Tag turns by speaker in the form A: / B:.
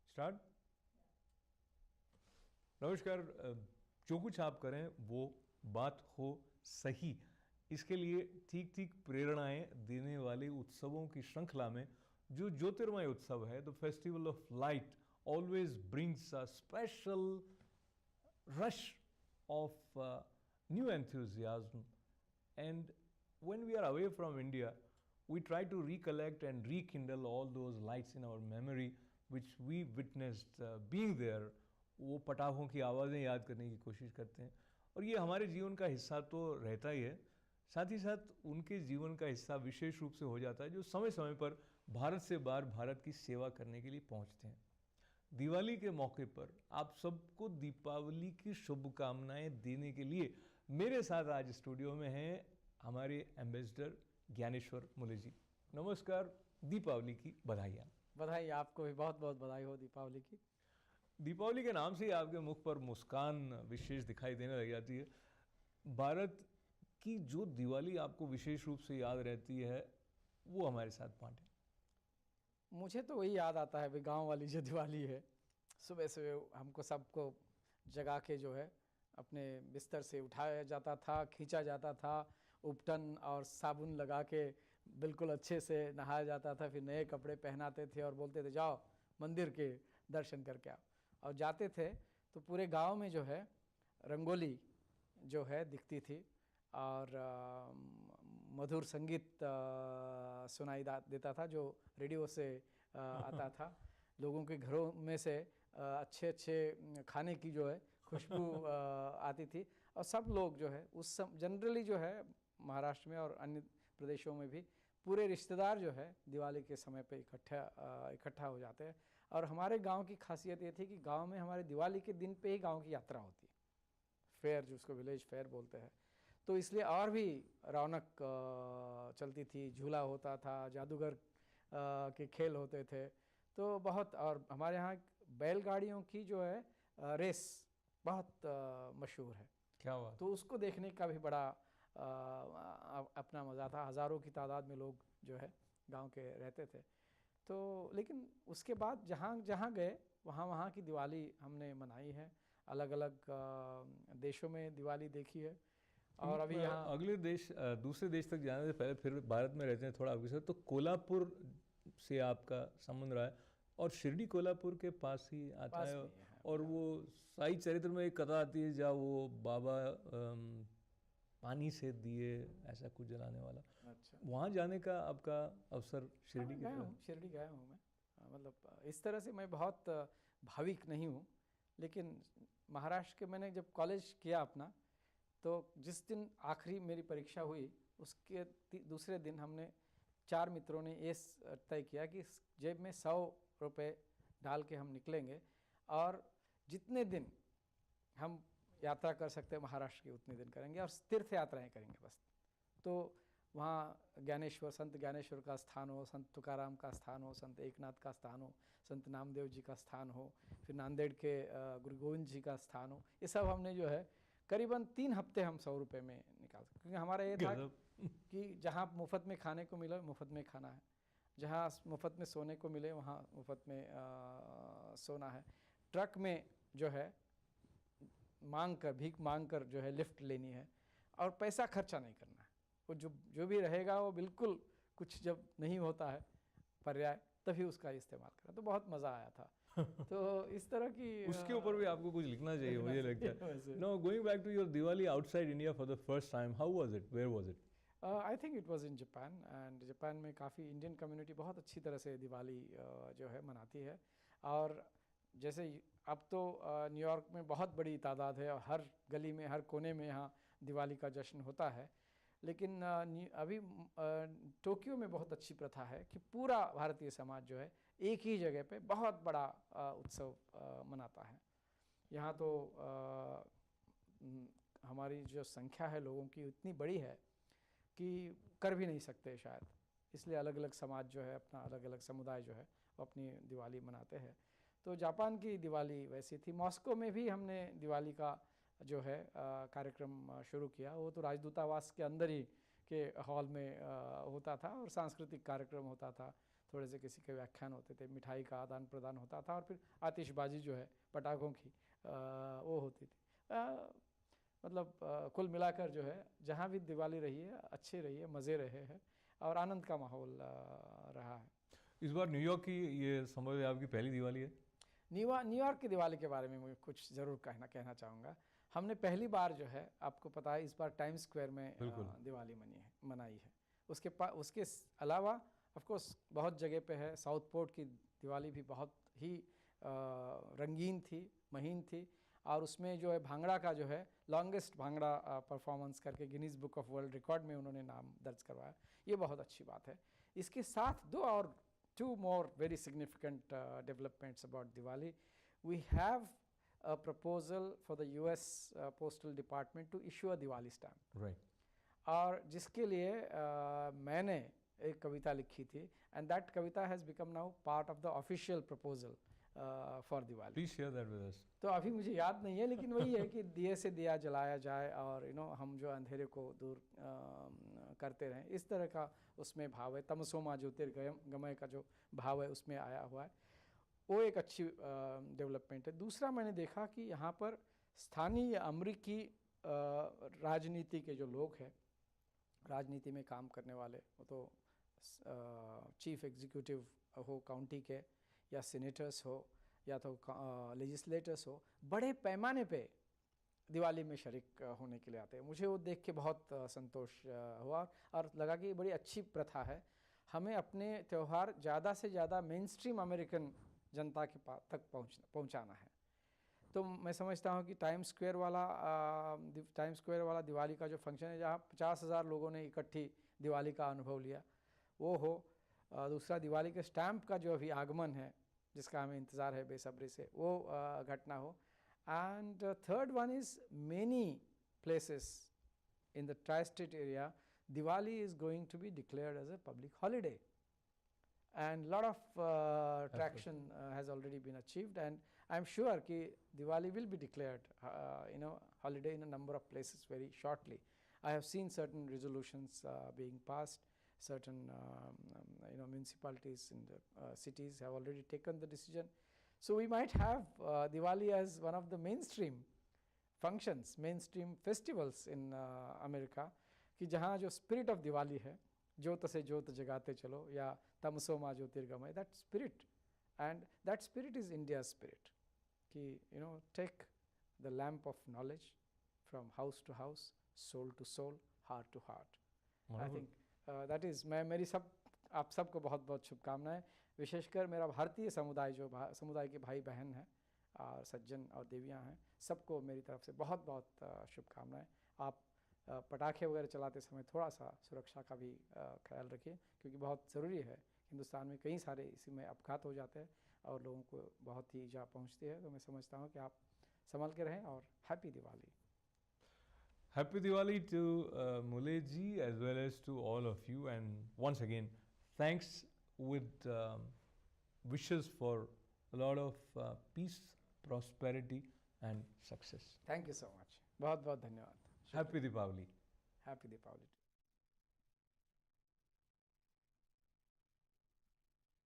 A: Start. नमस्कार। जो कुछ आप करें वो बात हो सही, इसके लिए ठीक ठीक प्रेरणाएं देने वाले उत्सवों की श्रृंखला में जो ज्योतिर्मय उत्सव है, the festival of light always brings a special rush of new enthusiasm. And when we are away from India, we try to recollect and rekindle all those lights in our memory which we witnessed being there. वो पटाखों की आवाज़ें याद करने की कोशिश करते हैं और ये हमारे जीवन का हिस्सा तो रहता ही है, साथ ही साथ उनके जीवन का हिस्सा विशेष रूप से हो जाता है जो समय समय पर भारत से बाहर भारत की सेवा करने के लिए पहुंचते हैं। दिवाली के मौके पर आप सबको दीपावली की शुभकामनाएं देने के लिए मेरे साथ आज स्टूडियो में हैं हमारे एम्बेसडर ज्ञानेश्वर मुले जी। नमस्कार, दीपावली की बधाइयाँ।
B: बधाई, आपको भी बहुत बहुत बधाई हो दीपावली की।
A: दीपावली के नाम से ही आपके मुख पर मुस्कान विशेष दिखाई देने लग जाती है। भारत की जो दिवाली आपको विशेष रूप से याद रहती है वो हमारे साथ बांटें।
B: मुझे तो वही याद आता है, गांव वाली जो दिवाली है। सुबह सुबह हमको सबको जगा के जो है अपने बिस्तर से उठाया जाता था, खींचा जाता था, उपटन और साबुन लगा के बिल्कुल अच्छे से नहाया जाता था, फिर नए कपड़े पहनाते थे और बोलते थे जाओ मंदिर के दर्शन करके आओ। और जाते थे तो पूरे गांव में जो है रंगोली जो है दिखती थी और मधुर संगीत सुनाई देता था जो रेडियो से आता था। लोगों के घरों में से अच्छे अच्छे खाने की जो है खुशबू आती थी और सब लोग जो है उस जनरली जो है महाराष्ट्र में और अन्य प्रदेशों में भी पूरे रिश्तेदार जो है दिवाली के समय पे इकट्ठा हो जाते हैं। और हमारे गांव की खासियत ये थी कि गांव में हमारे दिवाली के दिन पे ही गांव की यात्रा होती है, फेयर जिसको विलेज फेयर बोलते हैं। तो इसलिए और भी रौनक चलती थी, झूला होता था, जादूगर के खेल होते थे। तो बहुत, और हमारे यहाँ बैलगाड़ियों की जो है रेस बहुत मशहूर है।
A: क्या हुआ?
B: तो उसको देखने का भी बड़ा अपना मज़ा था। हज़ारों की तादाद में लोग जो है गांव के रहते थे। तो लेकिन उसके बाद जहाँ जहाँ गए वहाँ की दिवाली हमने मनाई है, अलग अलग देशों में दिवाली देखी है। और अभी यहाँ
A: अगले देश दूसरे देश तक जाने से पहले फिर भारत में रहते हैं थोड़ा आपके साथ, तो कोल्हापुर से आपका संबंध रहा है और शिरडी कोल्हापुर के पास ही आता है। और वो साई चरित्र में एक कथा आती है जहाँ वो बाबा पानी से दिए ऐसा कुछ जलाने वाला।
B: अच्छा,
A: वहाँ जाने का आपका अवसर शिरडी
B: गया हूँ, शिरडी गया हूँ मैं। मतलब इस तरह से मैं बहुत भाविक नहीं हूँ, लेकिन महाराष्ट्र के मैंने जब कॉलेज किया अपना, तो जिस दिन आखिरी मेरी परीक्षा हुई उसके दूसरे दिन हमने 4 मित्रों ने ये तय किया कि जेब में 100 रुपये डाल के हम निकलेंगे और जितने दिन हम यात्रा कर सकते हैं महाराष्ट्र की उतने दिन करेंगे और तीर्थ यात्राएं करेंगे बस। तो वहाँ ज्ञानेश्वर, संत ज्ञानेश्वर का स्थान हो, संत तुकाराम का स्थान हो, संत एकनाथ का स्थान हो, संत नामदेव जी का स्थान हो, फिर नांदेड़ के गुरु गोविंद जी का स्थान हो, ये सब हमने जो है करीबन 3 हफ्ते हम 100 रुपये में निकाल सकते। क्योंकि हमारा ये था कि जहाँ मुफ्त में खाने को मिले मुफ्त में खाना है, जहाँ मुफ्त में सोने को मिले वहाँ मुफ्त में सोना है। ट्रक में जो है भीख मांग कर जो है लिफ्ट लेनी है और पैसा खर्चा नहीं करना है। वो जो भी रहेगा वो बिल्कुल कुछ जब नहीं होता है पर्याय तभी उसका इस्तेमाल करा। तो बहुत मज़ा आया था। तो इस तरह की
A: उसके ऊपर भी आपको कुछ लिखना चाहिए मुझे लगता है। No, going back to your Diwali outside India for the first time, how was it, where was it?
B: I think it was in Japan, and Japan में काफ़ी इंडियन कम्युनिटी बहुत अच्छी तरह से दिवाली जो है मनाती है। और जैसे अब तो न्यूयॉर्क में बहुत बड़ी तादाद है और हर गली में हर कोने में यहाँ दिवाली का जश्न होता है। लेकिन अभी टोक्यो में बहुत अच्छी प्रथा है कि पूरा भारतीय समाज जो है एक ही जगह पे बहुत बड़ा उत्सव मनाता है। यहाँ तो हमारी जो संख्या है लोगों की उतनी बड़ी है कि कर भी नहीं सकते शायद, इसलिए अलग अलग समाज जो है अपना, अलग अलग समुदाय जो है वो अपनी दिवाली मनाते हैं। तो जापान की दिवाली वैसी थी। मॉस्को में भी हमने दिवाली का जो है कार्यक्रम शुरू किया। वो तो राजदूतावास के अंदर ही के हॉल में होता था और सांस्कृतिक कार्यक्रम होता था। थोड़े से किसी के व्याख्यान होते थे, मिठाई का आदान प्रदान होता था और फिर आतिशबाजी जो है पटाखों की वो होती थी। मतलब कुल मिलाकर जो है जहाँ भी दिवाली रही है अच्छी रही है, मज़े रहे हैं और आनंद का माहौल रहा है।
A: इस बार न्यूयॉर्क की ये समझ आपकी पहली दिवाली है?
B: न्यूयॉर्क की दिवाली के बारे में मैं कुछ ज़रूर कहना चाहूँगा। हमने पहली बार जो है, आपको पता है, इस बार टाइम्स स्क्वायर में दिवाली मनाई है। उसके अलावा ऑफ कोर्स बहुत जगह पे है। साउथ पोर्ट की दिवाली भी बहुत ही रंगीन थी, महीन थी और उसमें जो है भांगड़ा का जो है लॉन्गेस्ट भांगड़ा परफॉर्मेंस करके Guinness book of world record में उन्होंने नाम दर्ज करवाया। ये बहुत अच्छी बात है। इसके साथ two more very significant developments about Diwali. We have a proposal for the US Postal Department to issue a Diwali stamp.
A: Right.
B: और जिसके लिए मैंने एक कविता लिखी थी and that Kavita has become now part of the official proposal for Diwali.
A: Please share that with us.
B: तो अभी मुझे याद नहीं है, लेकिन वही है कि दिए से दिया जलाया जाए और हम जो अंधेरे को दूर करते रहें, इस तरह का उसमें भाव है। तमसोमा ज्योतिर्गमय का जो भाव है उसमें आया हुआ है। वो एक अच्छी डेवलपमेंट है। दूसरा, मैंने देखा कि यहाँ पर स्थानीय अमेरिकी राजनीति के जो लोग हैं, राजनीति में काम करने वाले, वो तो चीफ एग्जीक्यूटिव हो काउंटी के या सीनेटर्स हो या तो लेजिस्लेटर्स हो, बड़े पैमाने पे दिवाली में शरीक होने के लिए आते हैं। मुझे वो देख के बहुत संतोष हुआ और लगा कि ये बड़ी अच्छी प्रथा है। हमें अपने त्यौहार ज़्यादा से ज़्यादा मेन स्ट्रीम अमेरिकन जनता के तक पहुंचाना है। तो मैं समझता हूँ कि टाइम्स स्क्वायर वाला दिवाली का जो फंक्शन है, जहाँ 50,000 लोगों ने इकट्ठी दिवाली का अनुभव लिया, वो हो। दूसरा, दिवाली के स्टैम्प का जो अभी आगमन है, जिसका हमें इंतज़ार है बेसब्री से, वो घटना हो। And third one is, many places in the tri-state area, Diwali is going to be declared as a public holiday, and lot of traction has already been achieved, and I'm sure कि Diwali will be declared holiday in a number of places very shortly. I have seen certain resolutions being passed. Certain municipalities in the cities have already taken the decision. So we might have Diwali as one of the mainstream functions, mainstream festivals in America, कि जहाँ जो spirit of Diwali है, ज्योत से ज्योत जगाते चलो या तमसो मा ज्योतिर्गमय, that spirit, and that spirit is India's spirit, कि take the lamp of knowledge from house to house, soul to soul, heart to heart. I think that is आप सबको बहुत बहुत शुभकामनाएं। विशेषकर मेरा भारतीय समुदाय समुदाय के भाई बहन हैं और सज्जन और देवियां हैं, सबको मेरी तरफ से बहुत बहुत शुभकामनाएं। आप पटाखे वगैरह चलाते समय थोड़ा सा सुरक्षा का भी ख्याल रखिए, क्योंकि बहुत ज़रूरी है। हिंदुस्तान में कई सारे इसी में अपघात हो जाते हैं और लोगों को बहुत ही ईजा पहुंचती है। तो मैं समझता हूं कि आप संभल के रहें और happy Diwali.
A: Happy Diwali to Mule ji as well as to all of you, and once again thanks with wishes for a lot of peace, prosperity and success.
B: Thank you so much. बहुत बहुत धन्यवाद।
A: Happy Diwali.
B: Happy Diwali.